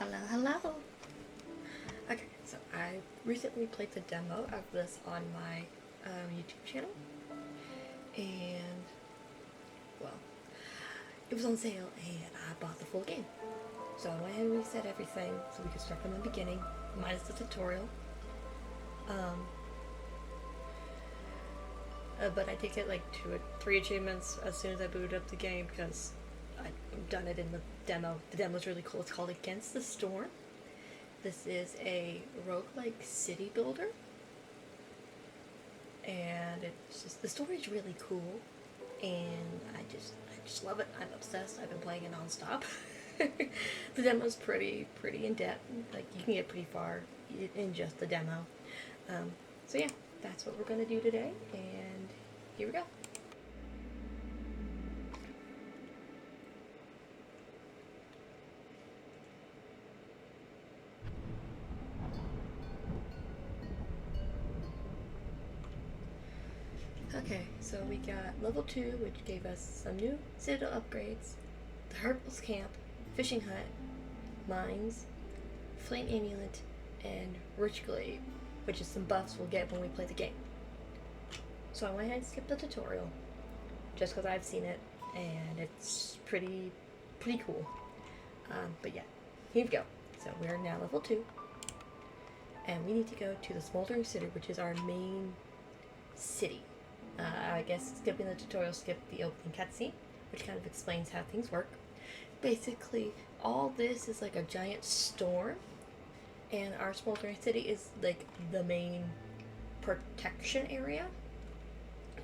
Hello, hello. Okay, so I recently played the demo of this on my YouTube channel, and well, it was on sale, and I bought the full game. So I went and reset everything so we could start from the beginning, minus the tutorial. But I did get like 2 or 3 achievements as soon as I booted up the game because I've done it in the demo. The demo's really cool. It's called Against the Storm. This is a roguelike city builder, and it's just the story's really cool, and I just love it. I'm obsessed. I've been playing it nonstop. The demo's pretty in depth. Like you can get pretty far in just the demo. So yeah, that's what we're gonna do today, and here we go. Okay, so we got level 2, which gave us some new citadel upgrades, the Herbal's Camp, Fishing Hut, Mines, Flame Amulet, and Rich Glade, which is some buffs we'll get when we play the game. So I went ahead and skipped the tutorial, just because I've seen it, and it's pretty cool. But yeah, here we go. So we're now level 2, and we need to go to the Smoldering City, which is our main city. I guess skipping the tutorial skipped the opening cutscene, which kind of explains how things work. Basically, all this is like a giant storm, and our Smoldering City is like the main protection area.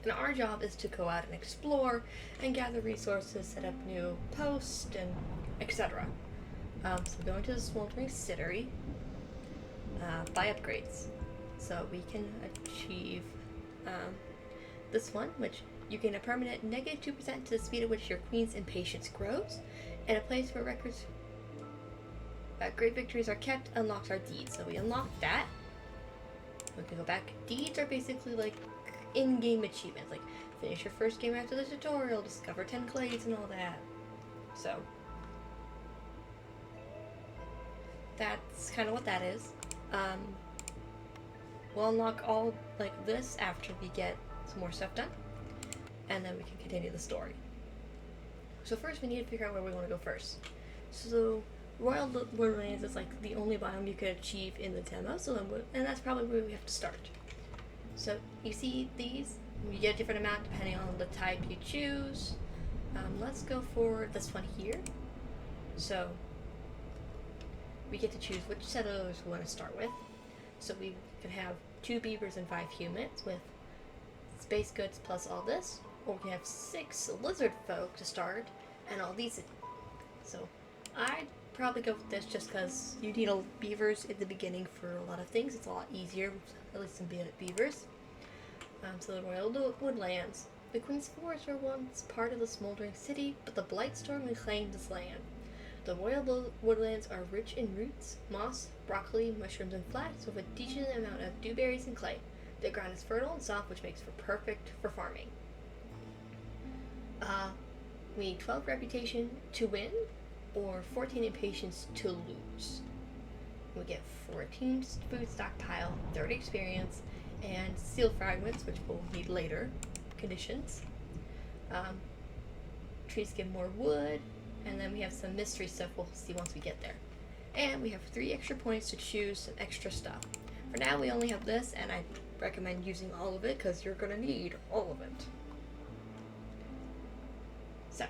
And our job is to go out and explore and gather resources, set up new posts, and etc. So we're going to the Smoldering City, buy upgrades. So we can achieve this one, which you gain a permanent -2% to the speed at which your queen's impatience grows, and a place where records great victories are kept unlocks our deeds. So we unlock that. We can go back. Deeds are basically like in-game achievements, like finish your first game after the tutorial, discover 10 clades, and all that. So that's kind of what that is. We'll unlock all like this after we get some more stuff done, and then we can continue the story. So first we need to figure out where we want to go first. So Royal Woodlands is like the only biome you could achieve in the demo, and that's probably where we have to start. So you see these, you get a different amount depending on the type you choose. Let's go for this one here. So we get to choose which settlers we want to start with. So we can have 2 beavers and 5 humans with space goods plus all this, or we can have 6 lizard folk to start and all these. So I'd probably go with this just because you need beavers at the beginning for a lot of things. It's a lot easier, at least some beavers. So the Royal Woodlands. The Queen's Forests were once part of the Smoldering City, but the Blightstorm reclaimed this land. The Royal Woodlands are rich in roots, moss, broccoli, mushrooms, and flax, with a decent amount of dewberries and clay. The ground is fertile and soft, which makes for perfect for farming. We need 12 reputation to win, or 14 impatience to lose. We get 14 food stockpile, 30 experience, and steel fragments, which we'll need later. Conditions. Trees give more wood, and then we have some mystery stuff we'll see once we get there. And we have 3 extra points to choose some extra stuff. For now, we only have this, and I recommend using all of it because you're going to need all of it. So,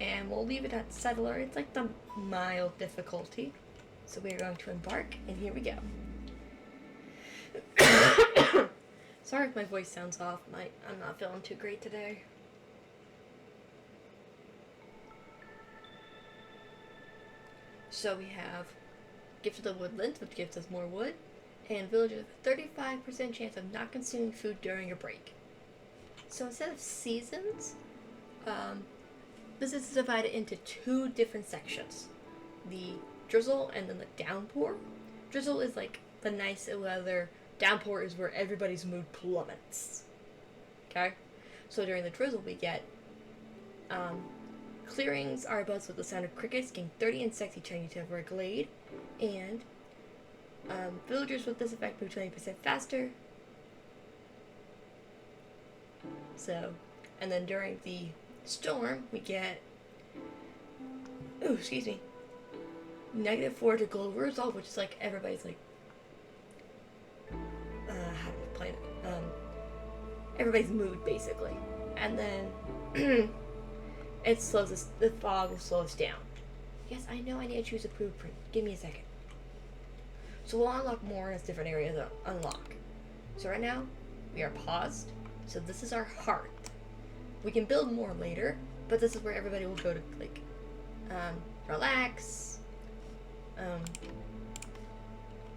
and we'll leave it at settler. It's like the mild difficulty. So we're going to embark, and here we go. Sorry if my voice sounds off. I'm not feeling too great today. So we have Gift of the Woodlands, which gives us more wood, and villagers with a 35% chance of not consuming food during a break. So instead of seasons, this is divided into 2 different sections. The drizzle and then the downpour. Drizzle is like the nice weather. Downpour is where everybody's mood plummets. Okay? So during the drizzle we get Clearings are buzzed with the sound of crickets, gain 30 insects each time you tap for a glade. And villagers with this effect move 20% faster. So, and then during the storm, we get, -4 to global resolve, which is like everybody's like, how do we play it? Everybody's mood basically. And then it slows us, the fog will slow us down. Yes, I know I need to choose a blueprint. Give me a second. So we'll unlock more as different areas unlock. So right now, we are paused. So this is our hearth. We can build more later, but this is where everybody will go to, like, relax,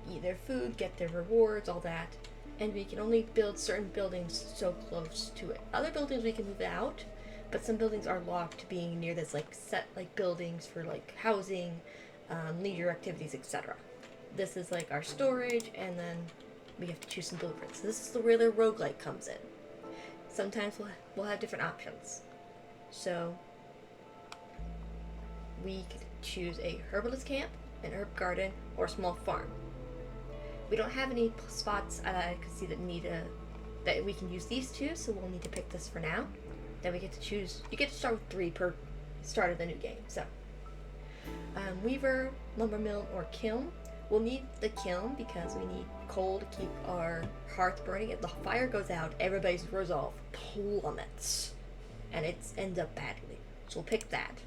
eat their food, get their rewards, all that. And we can only build certain buildings so close to it. Other buildings we can move out, but some buildings are locked to being near this, like, set, like, buildings for, like, housing, leisure activities, etc. This is, like, our storage, and then we have to choose some blueprints. So this is where the roguelike comes in. Sometimes we'll have different options. So we could choose a herbalist camp, an herb garden, or a small farm. We don't have any spots I can see that that we can use these two, so we'll need to pick this for now. Then we get to choose. You get to start with 3 per start of the new game. So weaver, lumber mill, or kiln. We'll need the kiln because we need coal to keep our hearth burning. If the fire goes out, everybody's resolve plummets, and it ends up badly. So we'll pick that.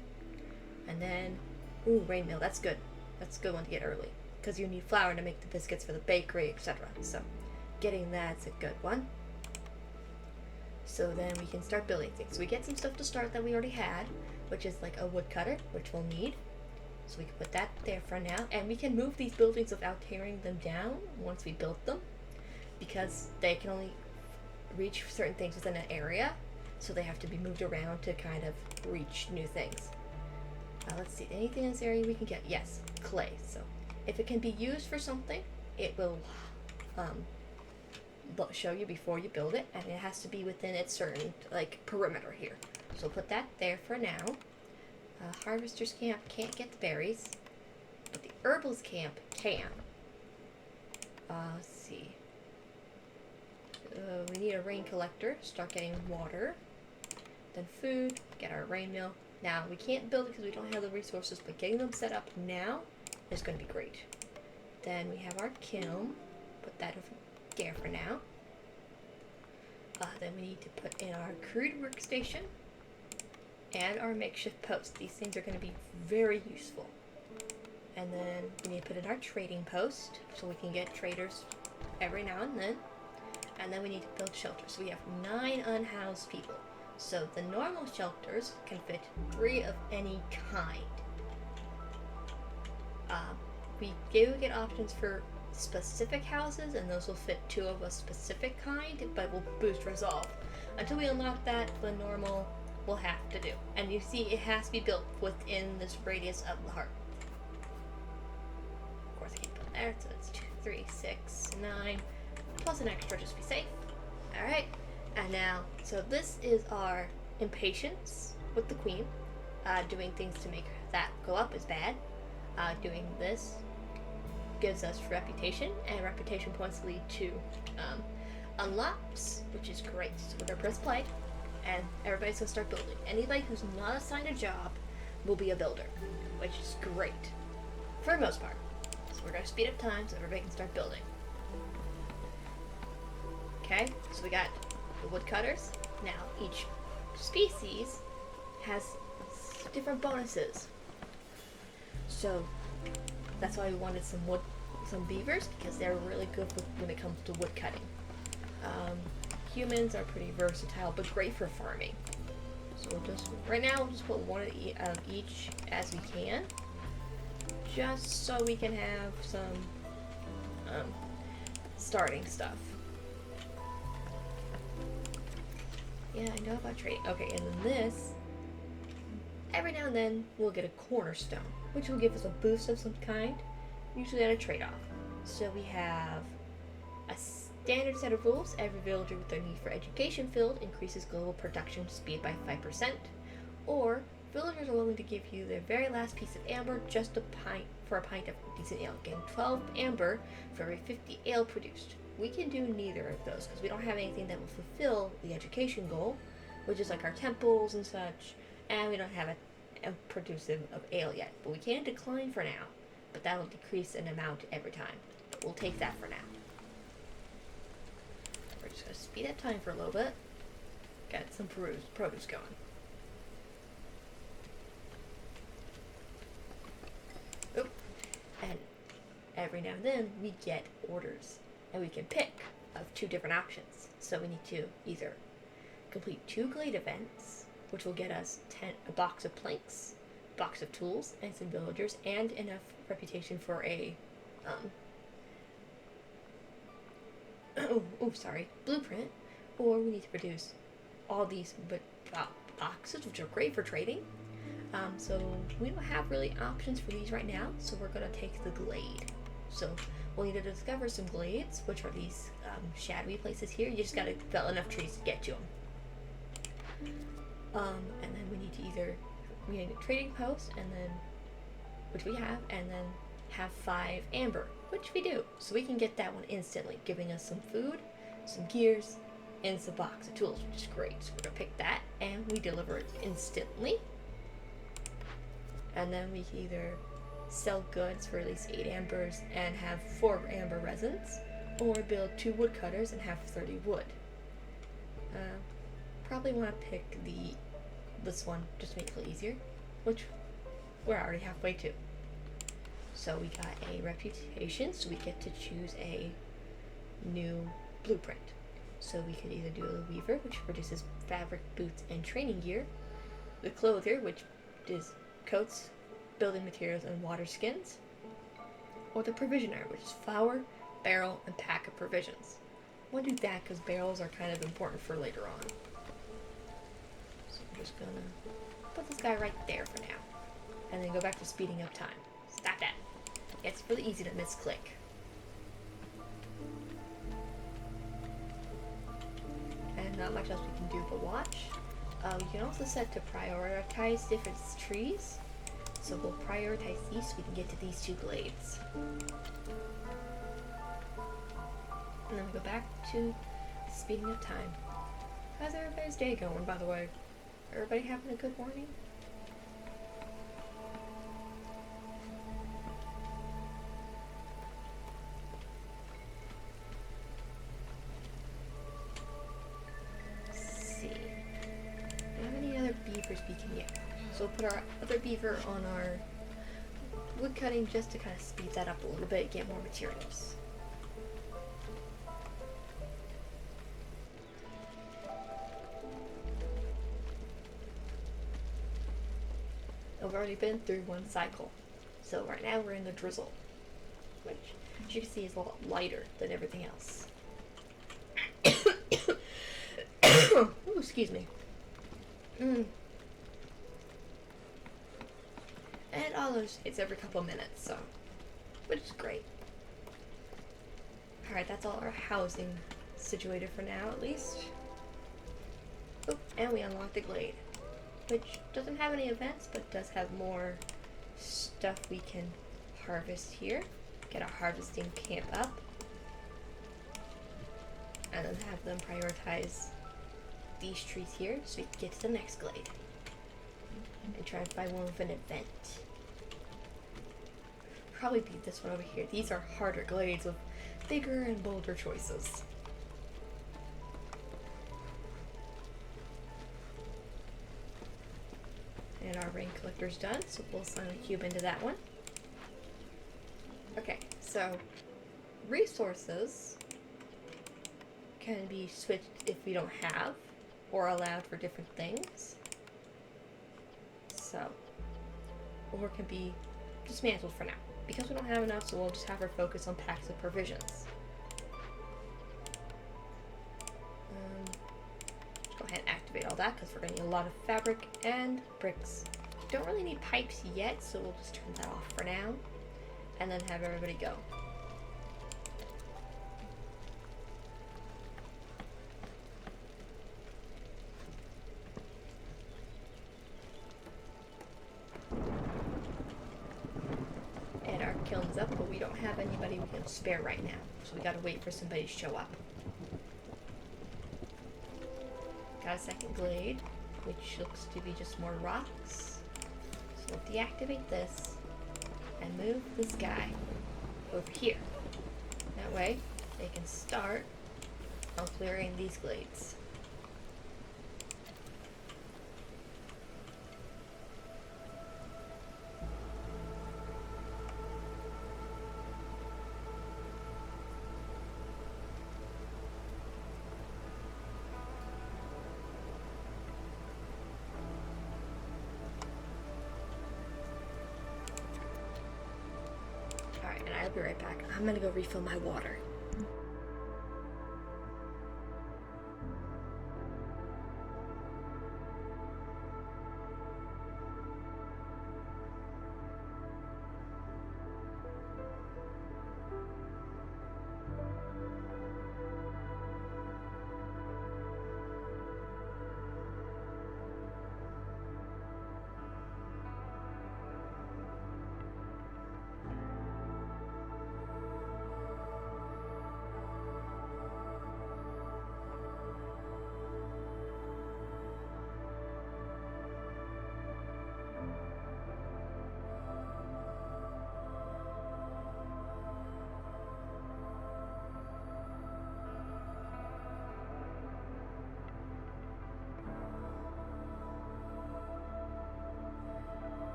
And then, rain mill. That's good. That's a good one to get early because you need flour to make the biscuits for the bakery, etc. So getting that's a good one. So then we can start building things. So we get some stuff to start that we already had, which is like a woodcutter, which we'll need. So we can put that there for now, and we can move these buildings without tearing them down once we build them, because they can only reach certain things within an area, so they have to be moved around to kind of reach new things. Let's see, anything in this area we can get? Yes, clay. So if it can be used for something, it will show you before you build it, and it has to be within its certain, like, perimeter here. So we'll put that there for now. Harvester's camp can't get the berries, but the herbalist camp can. Let's see. We need a rain collector. Start getting water. Then food. Get our rain mill. Now, we can't build it because we don't have the resources, but getting them set up now is going to be great. Then we have our kiln. Put that over there for now. Then we need to put in our crude workstation and our makeshift post. These things are going to be very useful. And then we need to put in our trading post so we can get traders every now and then. And then we need to build shelters. So we have 9 unhoused people. So the normal shelters can fit 3 of any kind. We do get options for specific houses, and those will fit 2 of a specific kind, but will boost resolve. Until we unlock that, the normal will have to do. And you see, it has to be built within this radius of the heart. Of course, I keep it there, so it's 2, 3, 6, 9, plus an extra just to be safe. Alright, and now, so this is our impatience with the queen. Doing things to make that go up is bad. Doing this gives us reputation, and reputation points lead to unlocks, which is great. So we're gonna press play, and everybody's gonna start building. Anybody who's not assigned a job will be a builder, which is great for the most part. So we're gonna speed up time so everybody can start building. Okay, so we got the woodcutters. Now each species has different bonuses. So that's why we wanted some beavers, because they're really good when it comes to wood cutting. Humans are pretty versatile, but great for farming. So right now we'll just put 1 of each as we can, just so we can have some starting stuff. Yeah, I know about trading. Okay, and then this, every now and then we'll get a cornerstone, which will give us a boost of some kind, usually at a trade-off. So we have a standard set of rules. Every villager with their need for education filled increases global production speed by 5%, or villagers are willing to give you their very last piece of amber just for a pint of decent ale. Again, 12 amber for every 50 ale produced. We can do neither of those because we don't have anything that will fulfill the education goal, which is like our temples and such, and we don't have a producer of ale yet. But we can decline for now, but that'll decrease in amount every time. But we'll take that for now. We're just going to speed up time for a little bit. Got some produce going. Oop. And every now and then we get orders, and we can pick of 2 different options. So we need to either complete 2 glade events, which will get us a box of planks, box of tools, and some villagers, and enough reputation for a blueprint, or we need to produce all these boxes, which are great for trading. So we don't have really options for these right now, so we're going to take the glade. So we'll need to discover some glades, which are these shadowy places here. You just got to fell enough trees to get to them. And then we need a trading post, and then, which we have, and then have 5 amber, which we do. So we can get that one instantly, giving us some food, some gears, and some box of tools, which is great. So we're gonna pick that, and we deliver it instantly. And then we can either sell goods for at least 8 ambers and have 4 amber resins, or build 2 woodcutters and have 30 wood. Probably want to pick this one just to make it a little easier, which we're already halfway to. So we got a reputation, so we get to choose a new blueprint. So we could either do the weaver, which produces fabric, boots, and training gear, the clothier, which is coats, building materials, and water skins, or the provisioner, which is flour, barrel, and pack of provisions. We'll do that because barrels are kind of important for later on. So I'm just gonna put this guy right there for now, and then go back to speeding up time. Stop that. It's really easy to misclick. And not much else we can do but watch. We can also set to prioritize different trees. So we'll prioritize these so we can get to these 2 glades. And then we go back to speeding up time. How's everybody's day going, by the way? Everybody having a good morning? Beavers we can get. So we'll put our other beaver on our wood cutting just to kind of speed that up a little bit, get more materials. We've already been through 1 cycle. So right now we're in the drizzle, which as you can see is a lot lighter than everything else. Ooh, excuse me. And all those hits every couple minutes, so, which is great. Alright, that's all our housing situated for now, at least. Oh, and we unlocked the glade, which doesn't have any events, but does have more stuff we can harvest here. Get our harvesting camp up, and then have them prioritize these trees here so we can get to the next glade and try and find one with an event. Probably beat this one over here. These are harder glades with bigger and bolder choices. And our rain collector's done, so we'll assign a cube into that one. Okay, so resources can be switched if we don't have, or allowed for different things. So, or can be dismantled for now. Because we don't have enough, so we'll just have her focus on packs of provisions. Go ahead and activate all that, because we're going to need a lot of fabric and bricks. Don't really need pipes yet, so we'll just turn that off for now. And then have everybody go. kilns up, but we don't have anybody we can spare right now. So we gotta wait for somebody to show up. Got a second glade, which looks to be just more rocks. So we'll deactivate this and move this guy over here. That way, they can start on clearing these glades. Alright, and I'll be right back. I'm gonna go refill my water.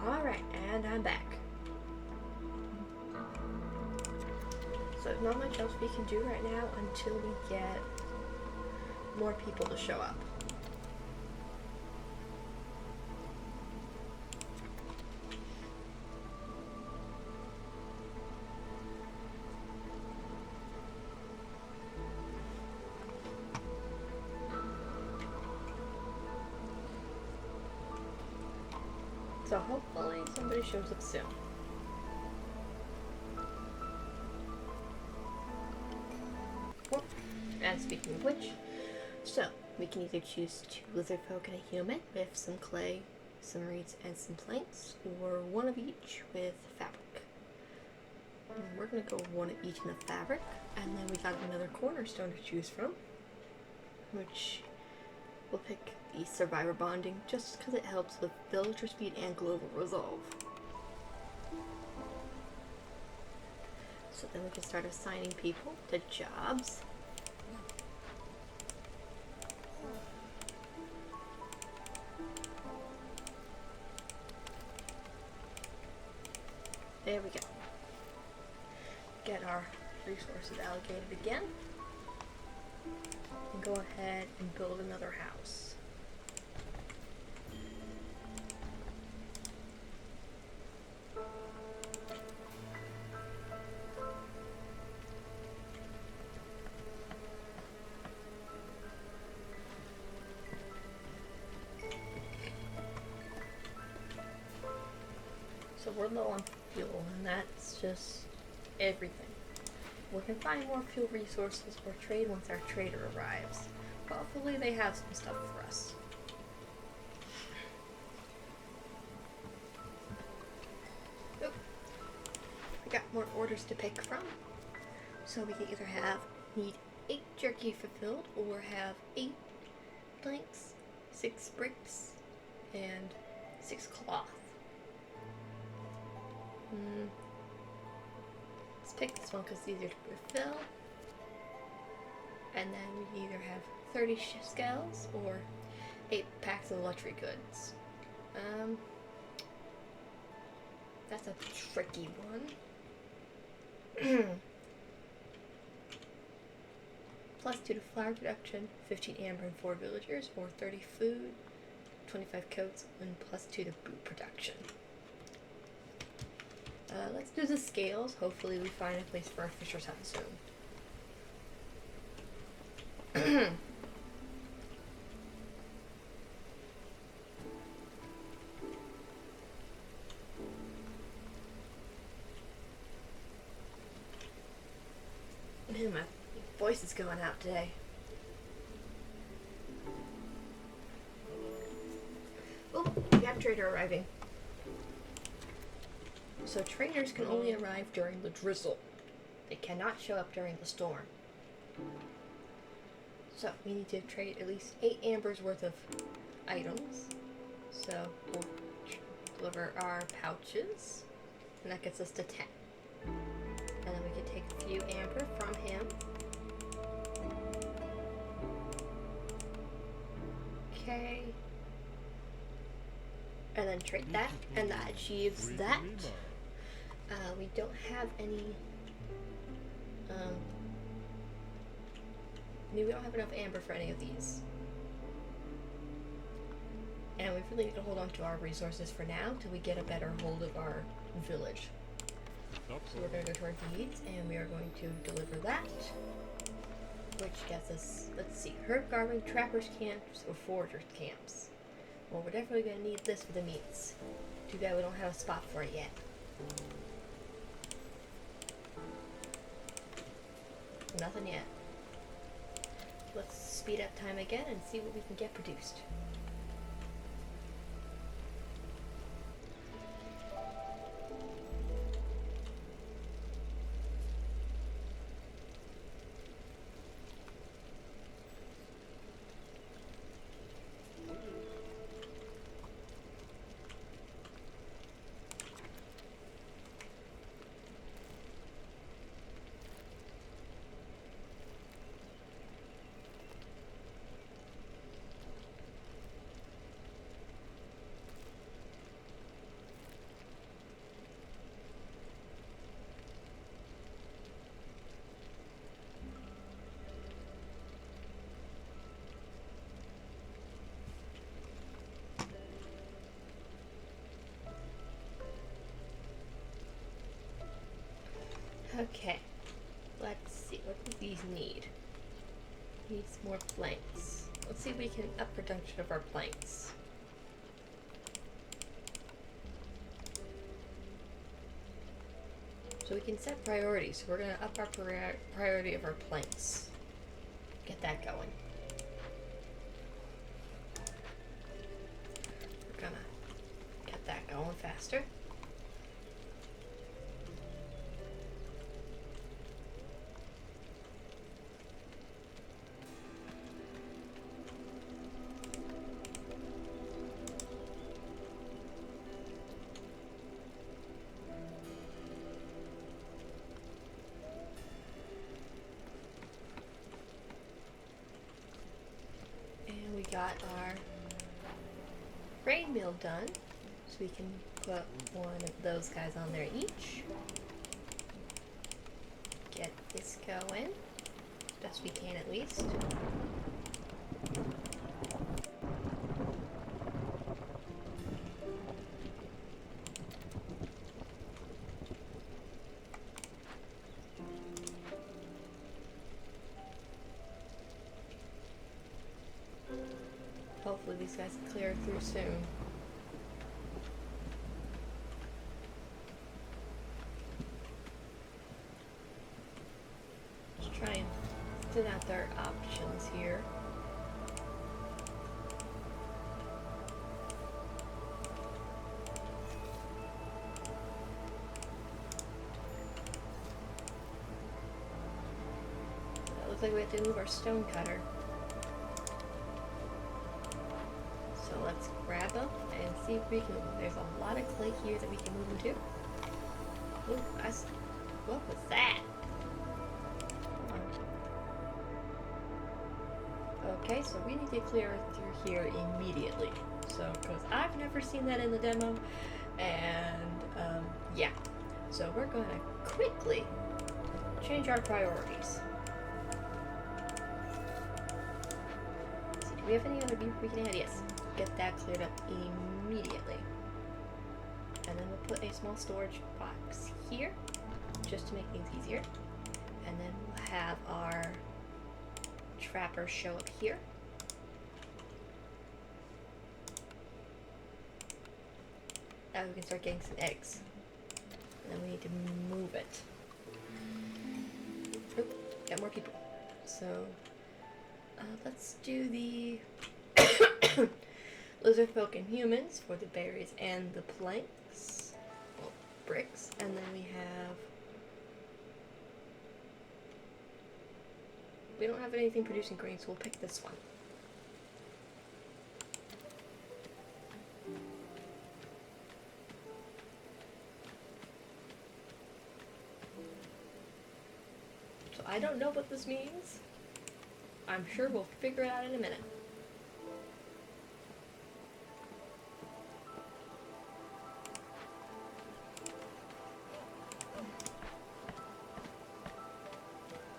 Alright, and I'm back. So there's not much else we can do right now until we get more people to show up. So hopefully somebody shows up soon. Well, and speaking of which, so we can either choose 2 lizard folk and a human with some clay, some reeds, and some planks, or 1 of each with fabric. And we're gonna go 1 of each in the fabric, and then we got another cornerstone to choose from, which we'll pick the survivor bonding just because it helps with villager speed and global resolve. So then we can start assigning people to jobs. There we go. Get our resources allocated again. And go ahead and build another house. So we're low on fuel, and that's just everything. We can find more fuel resources or trade once our trader arrives. Hopefully they have some stuff for us. Oop. We got more orders to pick from. So we can either need 8 jerky fulfilled, or have 8 planks, 6 bricks, and 6 cloth. Let's pick this one because it's easier to refill. And then we either have 30 skulls or 8 packs of luxury goods. That's a tricky one. Plus 2 to flower production, 15 amber and 4 villagers, or 30 food, 25 coats, and plus 2 to boot production. Let's do the scales. Hopefully we find a place for our fisher's hut soon. Man, my voice is going out today. Oh, we have a trader arriving. So traders can only arrive during the drizzle. They cannot show up during the storm. So we need to trade at least 8 ambers worth of items. So we'll deliver our pouches, and that gets us to 10. And then we can take a few amber from him. Okay. And then trade that, and that achieves that. We don't have any, we don't have enough amber for any of these. And we really need to hold on to our resources for now till we get a better hold of our village. So we're going to go to our deeds, and we are going to deliver that, which gets us, let's see, herb garden, trappers camps, or foragers camps. Well, we're definitely going to need this for the meats. Too bad we don't have a spot for it yet. Nothing yet. Let's speed up time again and see what we can get produced. Okay, let's see, what do these need? Needs more planks. Let's see if we can up production of our planks. So we can set priorities. So we're going to up our priority of our planks. Get that going. We're going to get that going faster. We got our grain mill done, so we can put one of those guys on there each. Get this going, best we can at least. Hopefully these guys can clear through soon. Let's try and thin out their options here. It looks like we have to move our stone cutter. So let's grab them and see if we can. There's a lot of clay here that we can move them to. Ooh, what was that? Okay, so we need to clear through here immediately. So, because I've never seen that in the demo, and yeah. So we're gonna quickly change our priorities. Let's see, do we have any other beef we can add? Yes. Get that cleared up immediately. And then we'll put a small storage box here, just to make things easier. And then we'll have our trapper show up here. Now we can start getting some eggs. And then we need to move it. Oop, got more people. So, let's do the lizard folk and humans for the berries and the planks. Well, bricks. And then we don't have anything producing grain, so we'll pick this one. So I don't know what this means. I'm sure we'll figure it out in a minute.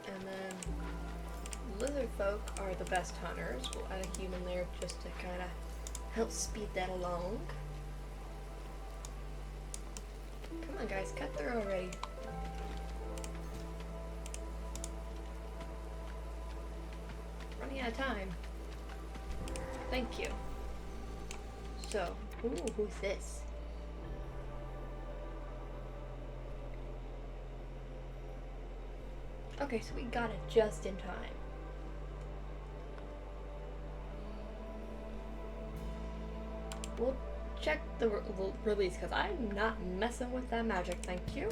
And then lizard folk are the best hunters. We'll add a human there just to kind of help speed that along. Come on guys, cut through already. Running out of time. Thank you. So, ooh, who's this? Okay, so we got it just in time. We'll check the release, because I'm not messing with that magic, thank you.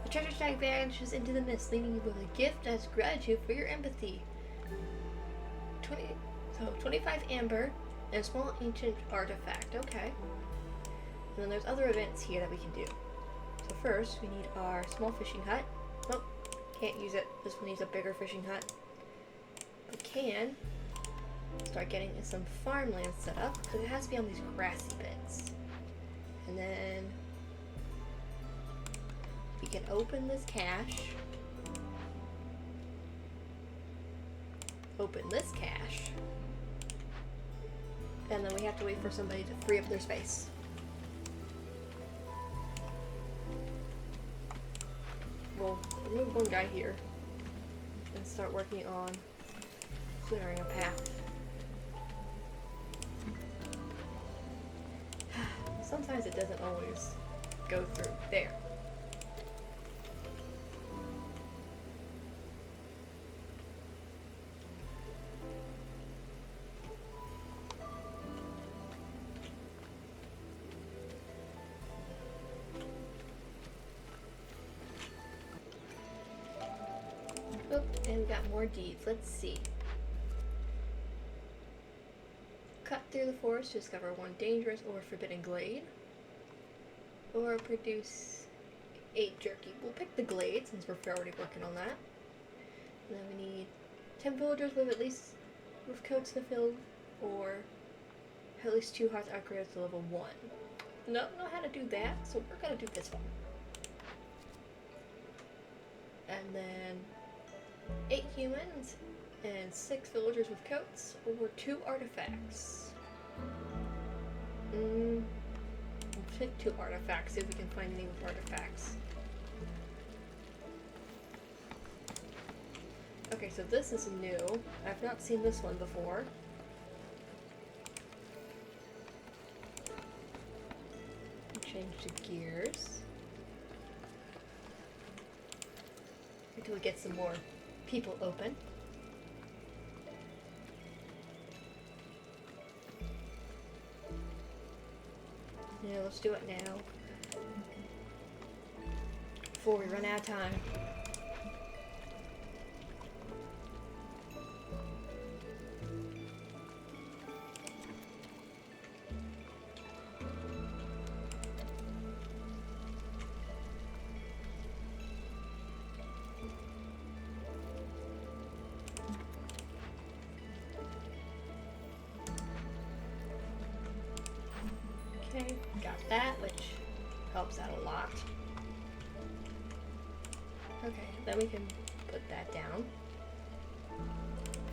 The treasure stag vanishes into the mist, leaving you with a gift as gratitude for your empathy. 25 amber and a small ancient artifact, okay. And then there's other events here that we can do. So first, we need our small fishing hut. Nope, can't use it. This one needs a bigger fishing hut. We can start getting some farmland set up, because it has to be on these grassy bits. And then we can open this cache. Open this cache. And then we have to wait for somebody to free up their space. We'll remove one guy here and start working on clearing a path. Sometimes it doesn't always go through. There. Oh, and we got more deeds. Let's see. Cut through the forest to discover one dangerous or forbidden glade. Or produce 8 jerky. We'll pick the glade since we're already working on that. And then we need 10 villagers with at least with coats in the field, or at least 2 hearts upgrades to level 1. Don't know how to do that, so we're gonna do this one. And then 8 humans and 6 villagers with coats, or 2 artifacts. We'll pick 2 artifacts, see if we can find any with artifacts. Okay, so this is new. I've not seen this one before. Change to gears. Until we get some more people open. Yeah, let's do it now. Before we run out of time. that, which helps out a lot. Okay, then we can put that down.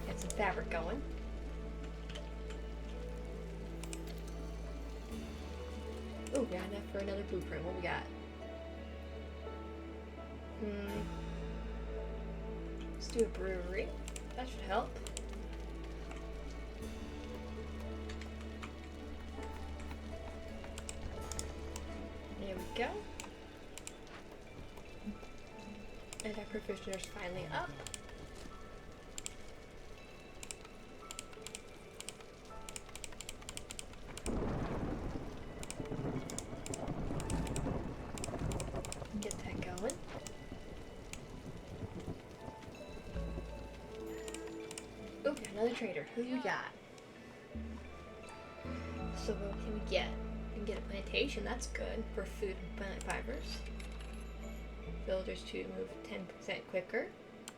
Get some fabric going. Ooh, we got enough for another blueprint. What we got? Let's do a brewery. That should help. There we go. And our provisioner's finally up. Get that going. Oh, another trader. Who you got? So what can we get? We can get a plantation. That's good for food and plant fibers. Villagers to move 10% quicker.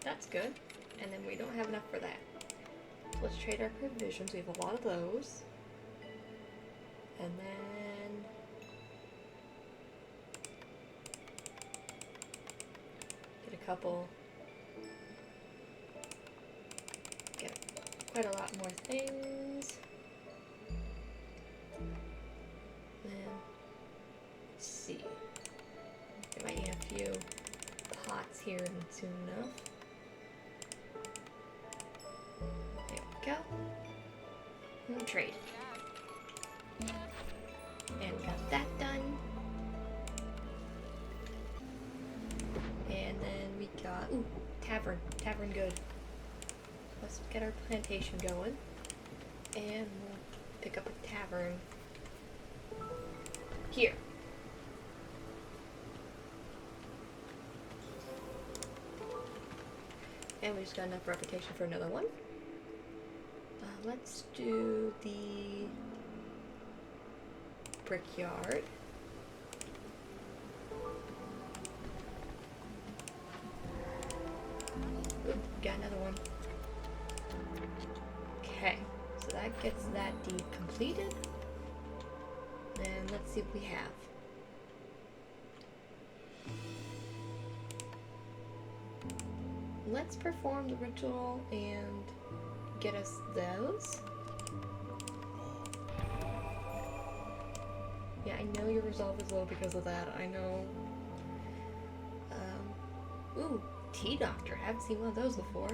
That's good. And then we don't have enough for that. So let's trade our provisions. We have a lot of those. And then get a couple. Get quite a lot more things. Then let's see. I might need a few pots here soon enough. There we go. And trade. And we got that done. And then we got, ooh, tavern. Tavern good. Let's get our plantation going. And we'll pick up a tavern here. And we just got enough reputation for another one. Let's do the brickyard. Ooh, got another one. Okay, so that gets that deed completed. And let's see what we have. Let's perform the ritual and get us those. Yeah, I know your resolve is low because of that. I know. Ooh, tea doctor. I haven't seen one of those before.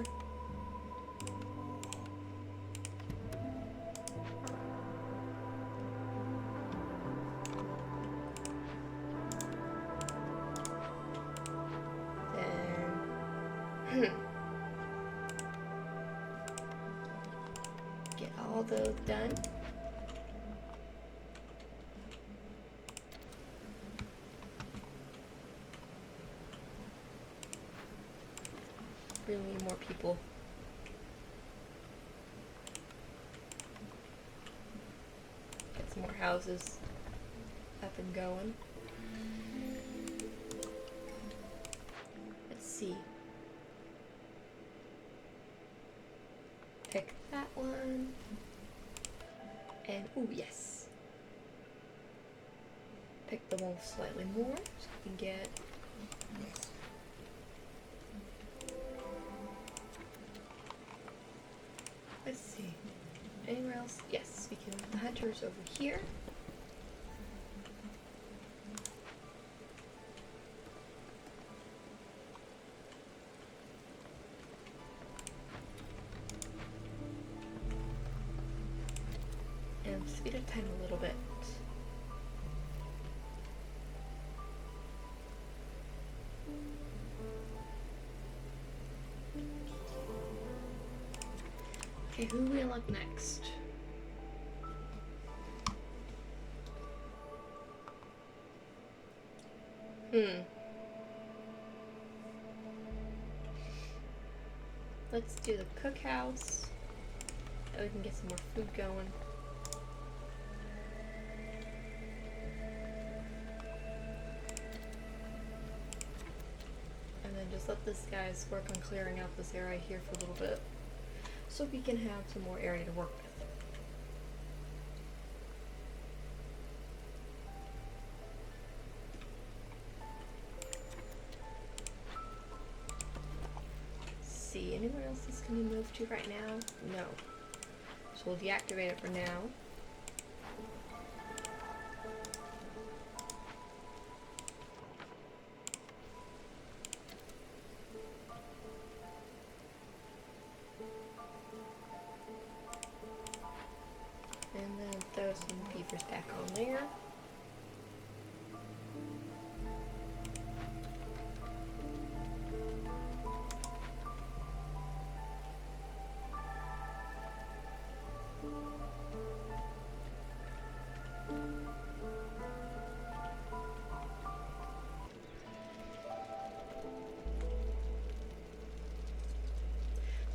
Then get all those done. Really need more people. Get some more houses up and going. Let's see. Pick that one. And, ooh, yes. Pick the one with slightly more so we can get. Let's see. Anywhere else? Yes, we can. The hunter's over here. And speed up time a little bit. Okay, who will up next? Let's do the cookhouse. So we can get some more food going. And then just let this guys work on clearing out this area here for a little bit, so we can have some more area to work with. see, anyone else this can be moved to right now? No. So we'll deactivate it for now. And then throw some beavers back on there.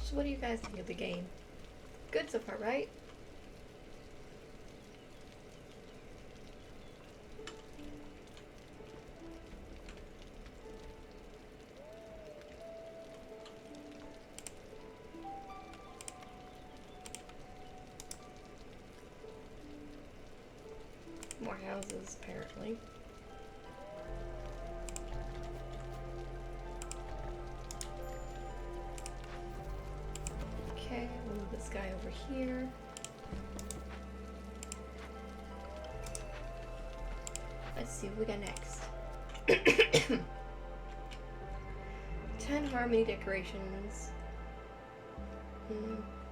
So what do you guys think of the game? Good so far, right? More houses, apparently. Okay, we'll move this guy over here. Let's see what we got next. 10 harmony decorations.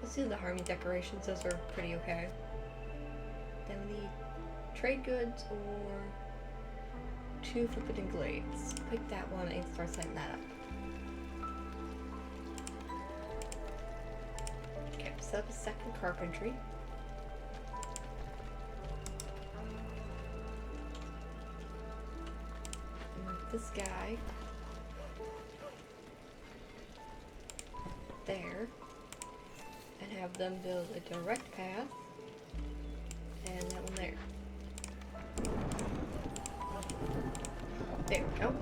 Let's do the harmony decorations, those are pretty okay. Then we need trade goods or 2 forbidden glades. Pick that one and start setting that up. Okay, set up a second carpentry. Move this guy there and have them build a direct path and that one there. There we go.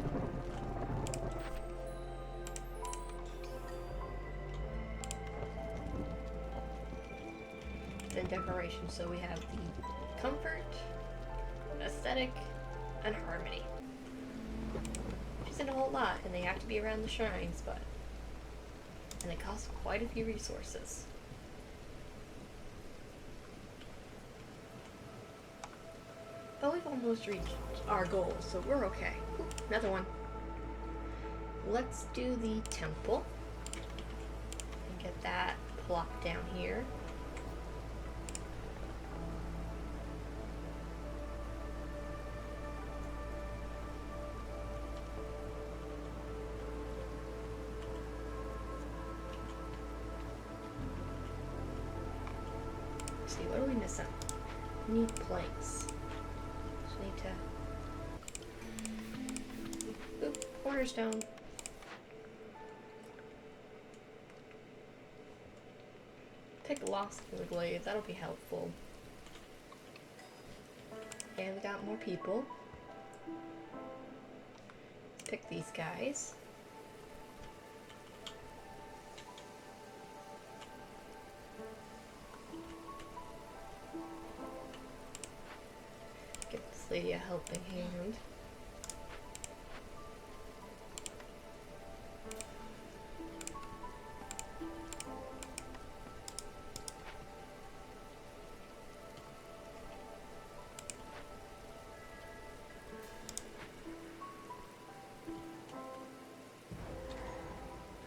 Then decoration, so we have the comfort, aesthetic, and harmony. Which isn't a whole lot, and they have to be around the shrines, and they cost quite a few resources. But we've almost reached our goal, so we're okay. Ooh, another one. Let's do the temple. And get that plopped down here. Let's see, what are we missing? We need planks. Oop, cornerstone. Pick lost in the glade, that'll be helpful. And we got more people. Let's pick these guys. Give this lady a helping hand.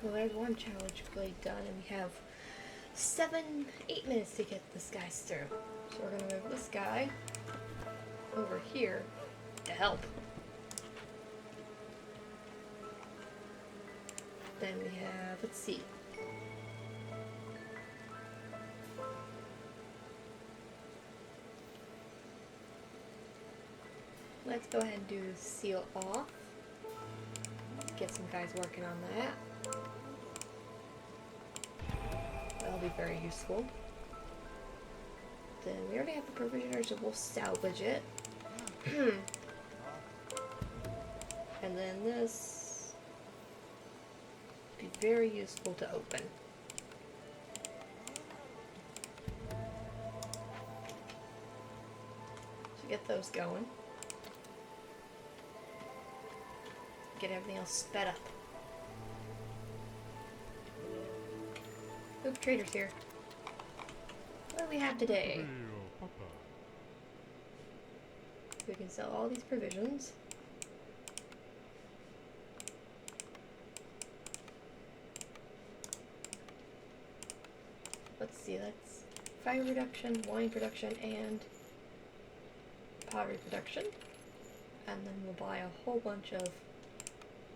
Well, there's one challenge glade done, and we have 8 minutes to get this guy through. So we're gonna move this guy over here to help. Then we have, let's see. Let's go ahead and do seal off. Get some guys working on that. That'll be very useful. Then we already have the provisioner, so we'll salvage it. And then this would be very useful to open. So get those going. Get everything else sped up. Oop, traders here. What do we have today? We can sell all these provisions. Let's see, that's fire reduction, wine production, and pottery production. And then we'll buy a whole bunch of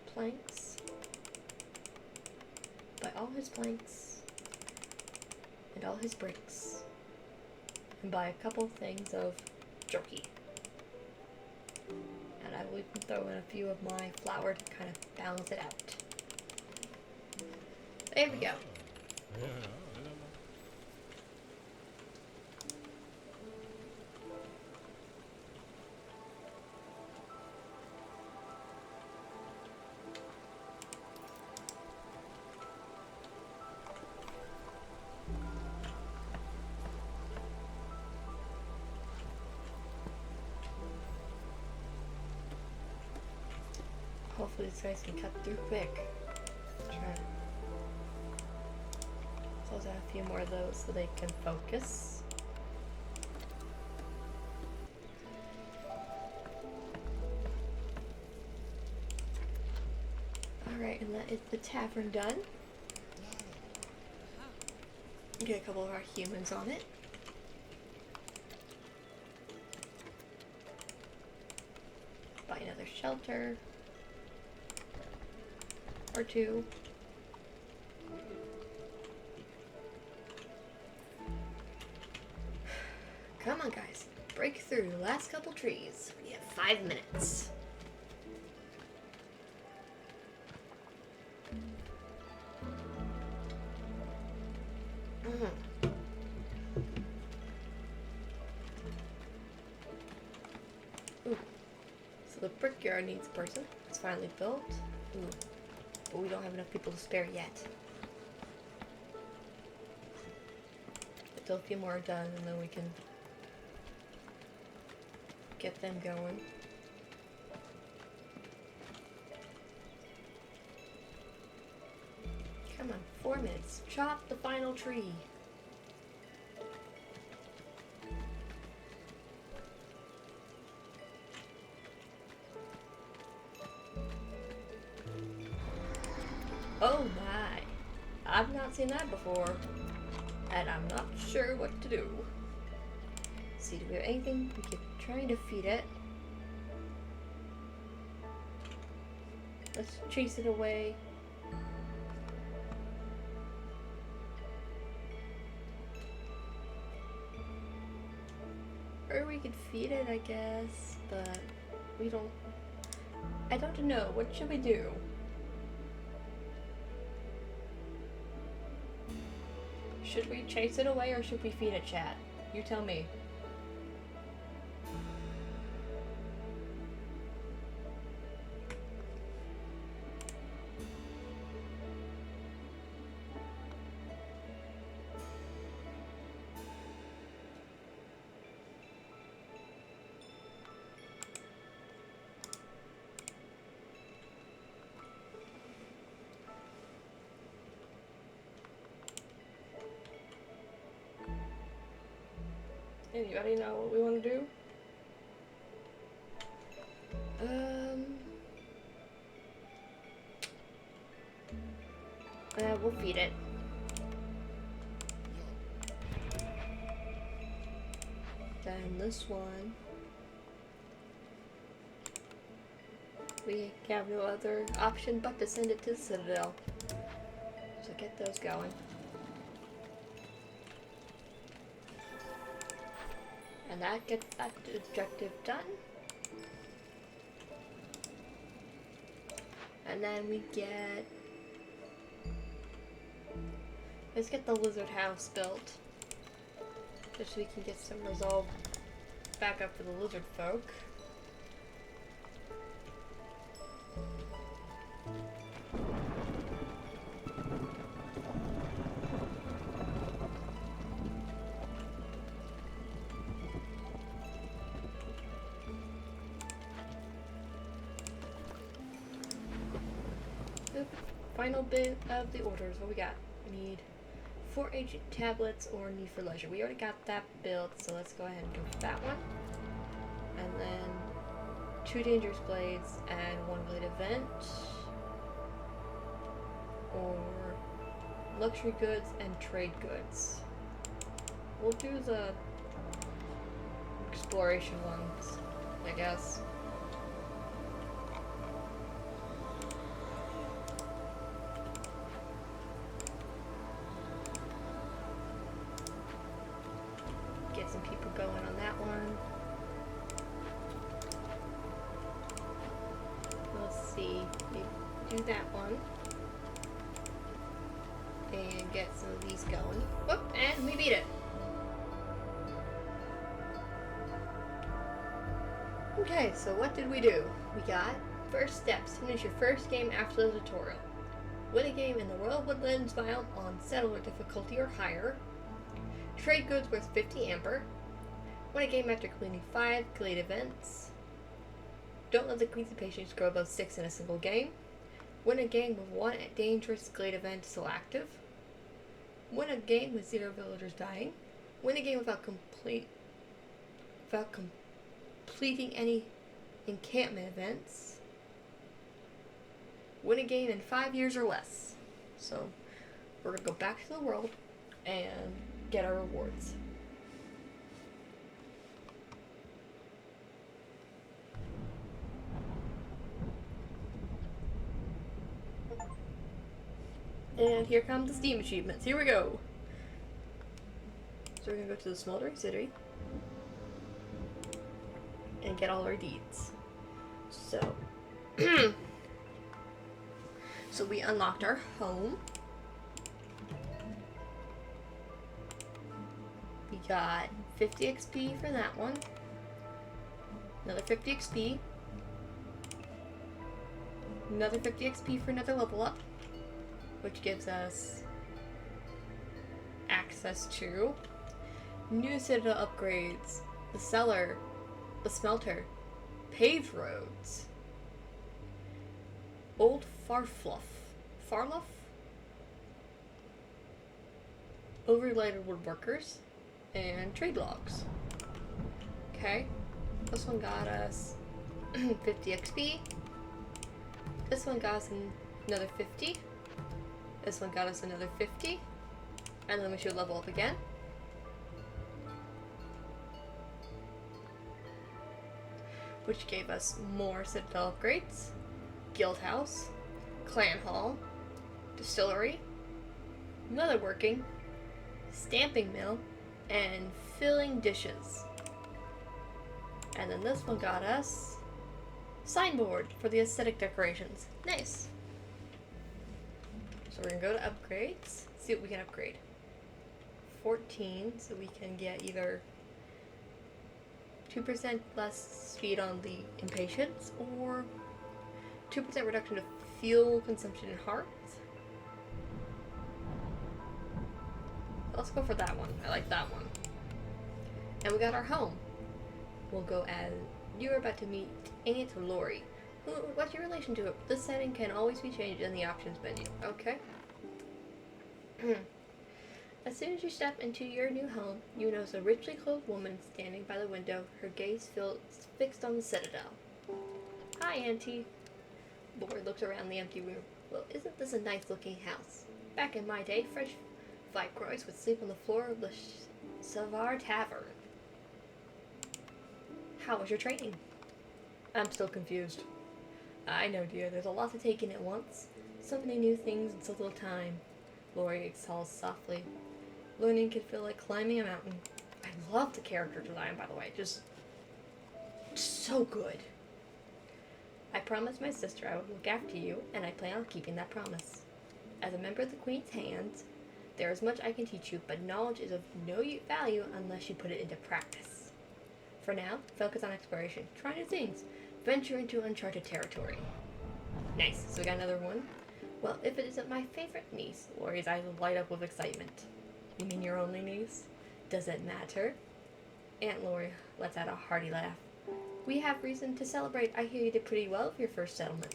planks. Buy all his planks and all his bricks. And buy a couple things of jerky. And I will even throw in a few of my flour to kind of balance it out. There we go. Hopefully these guys can cut through quick. Try to close out a few more of those so they can focus. Alright, and that is the tavern done. Get a couple of our humans on it. Buy another shelter. Or two. Come on, guys. Break through the last couple trees. We have 5 minutes. Ooh. So the brickyard needs a person. It's finally built. Ooh. But we don't have enough people to spare yet. Until a few more are done, and then we can get them going. Come on, 4 minutes. Chop the final tree. Oh my, I've not seen that before, and I'm not sure what to do. Let's see, do we have anything we could try and defeat it? Let's chase it away. Or we could feed it, I guess, but we don't... I don't know, what should we do? Should we chase it away or should we feed it, chat? You tell me. Anybody know what we want to do? We'll feed it. Then this one. We have no other option but to send it to the Citadel. So get those going. And that gets that objective done. And then we get... Let's get the lizard house built. Just so we can get some resolve back up for the lizard folk. Final bit of the orders. What we got? We need 4 ancient tablets or need for leisure. We already got that built, so let's go ahead and go for that one. And then 2 dangerous blades and 1 blade event. Or luxury goods and trade goods. We'll do the exploration ones, I guess. Get some people going on that one. Let's see, maybe do that one. And get some of these going. Whoop, and we beat it. Okay, so what did we do? We got first steps. Finish your first game after the tutorial. Win a game in the Royal Woodlands biome on settler difficulty or higher. Trade goods worth 50 amber. Win a game after completing 5 glade events. Don't let the Queen's Impatience grow above 6 in a single game. Win a game with 1 dangerous glade event still active. Win a game with 0 villagers dying. Win a game without completing any encampment events. Win a game in 5 years or less. So we're gonna go back to the world and get our rewards. And here come the Steam achievements. Here we go. So we're gonna go to the Smoldering City and get all our deeds. So, so we unlocked our home. We got 50 XP for that one. Another 50 XP. Another 50 XP for another level up, which gives us access to new citadel upgrades, the cellar, the smelter, paved roads, old Farluff, overlighted woodworkers, and trade logs. Okay, this one got us 50 XP. This one got us another 50. This one got us another 50. And then we should level up again. Which gave us more citadel upgrades. Guild house, clan hall, distillery, metalworking, stamping mill, and filling dishes. And then this one got us signboard for the aesthetic decorations. Nice. So we're gonna go to upgrades, see what we can upgrade. 14, so we can get either 2% less speed on the impatience or 2% reduction of fuel consumption in hearts. Let's go for that one. I like that one. And we got our home. We'll go as you're about to meet Aunt Lori. What's your relation to it? This setting can always be changed in the options menu. Okay. As soon as you step into your new home, you notice a richly clothed woman standing by the window, her gaze fixed on the citadel. Hi, Auntie. Lori looks around the empty room. Well, isn't this a nice-looking house? Back in my day, fresh Viceroys would sleep on the floor of the Savar Tavern. How was your training? I'm still confused. I know, dear. There's a lot to take in at once. So many new things in so little time. Lori exhales softly. Learning can feel like climbing a mountain. I love the character design, by the way. Just so good. I promised my sister I would look after you, and I plan on keeping that promise. As a member of the Queen's Hands, there is much I can teach you, but knowledge is of no value unless you put it into practice. For now, focus on exploration. Try new things. Venture into uncharted territory. Nice. So we got another one. Well, if it isn't my favorite niece, Lori's eyes will light up with excitement. You mean your only niece? Does it matter? Aunt Lori lets out a hearty laugh. We have reason to celebrate. I hear you did pretty well with your first settlement.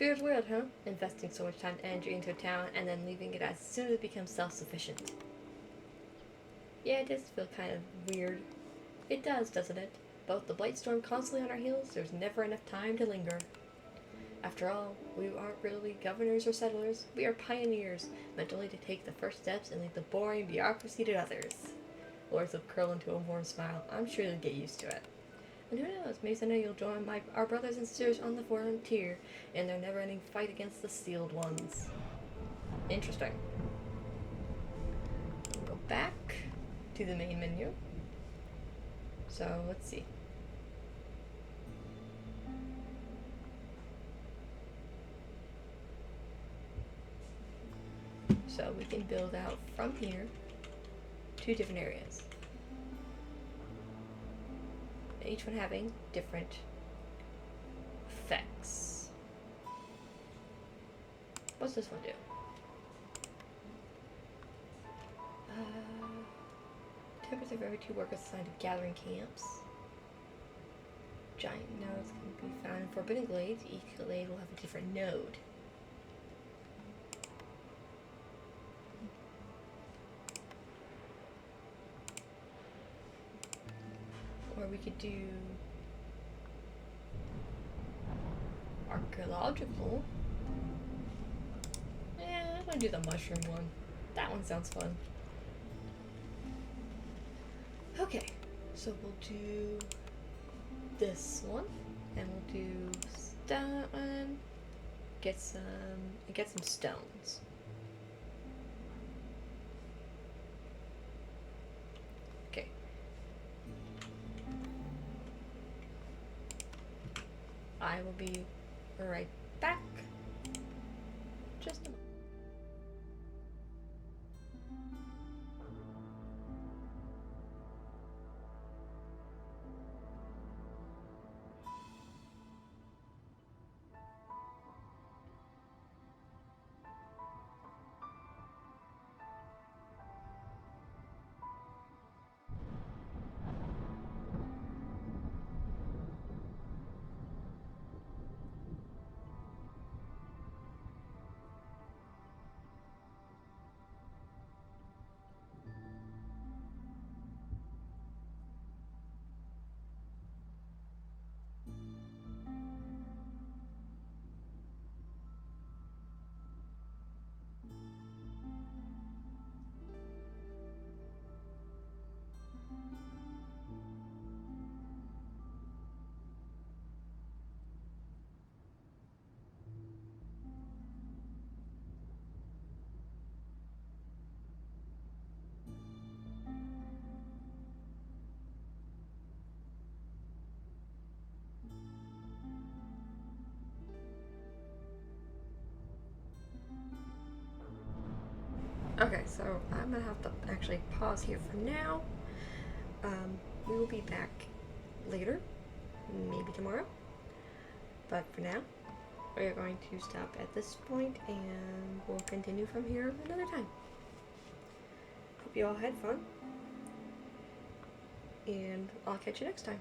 Feels weird, huh? Investing so much time and energy into a town and then leaving it as soon as it becomes self-sufficient. Yeah, it does feel kind of weird. It does, doesn't it? Both the Blightstorm constantly on our heels, there's never enough time to linger. After all, we aren't really governors or settlers. We are pioneers, meant only to take the first steps and leave the boring bureaucracy to others. Lord's lip curled into a warm smile. I'm sure you'll get used to it. And who knows, maybe someday you'll join our brothers and sisters on the frontier in their never-ending fight against the sealed ones. Interesting. We'll go back to the main menu. So, let's see. So we can build out from here 2 different areas. Each one having different effects. What's this one do? Temperature of every 2 workers assigned to gathering camps. Giant nodes can be found in Forbidden Glades. Each glade will have a different node. Or we could do archaeological. Yeah, I'm gonna do the mushroom one. That one sounds fun. Okay, so we'll do this one, and we'll do that one. Get some stones. Okay. I will be right back. Just a moment. Okay, so I'm gonna have to actually pause here for now. We will be back later, maybe tomorrow. But for now, we are going to stop at this point and we'll continue from here another time. Hope you all had fun, and I'll catch you next time.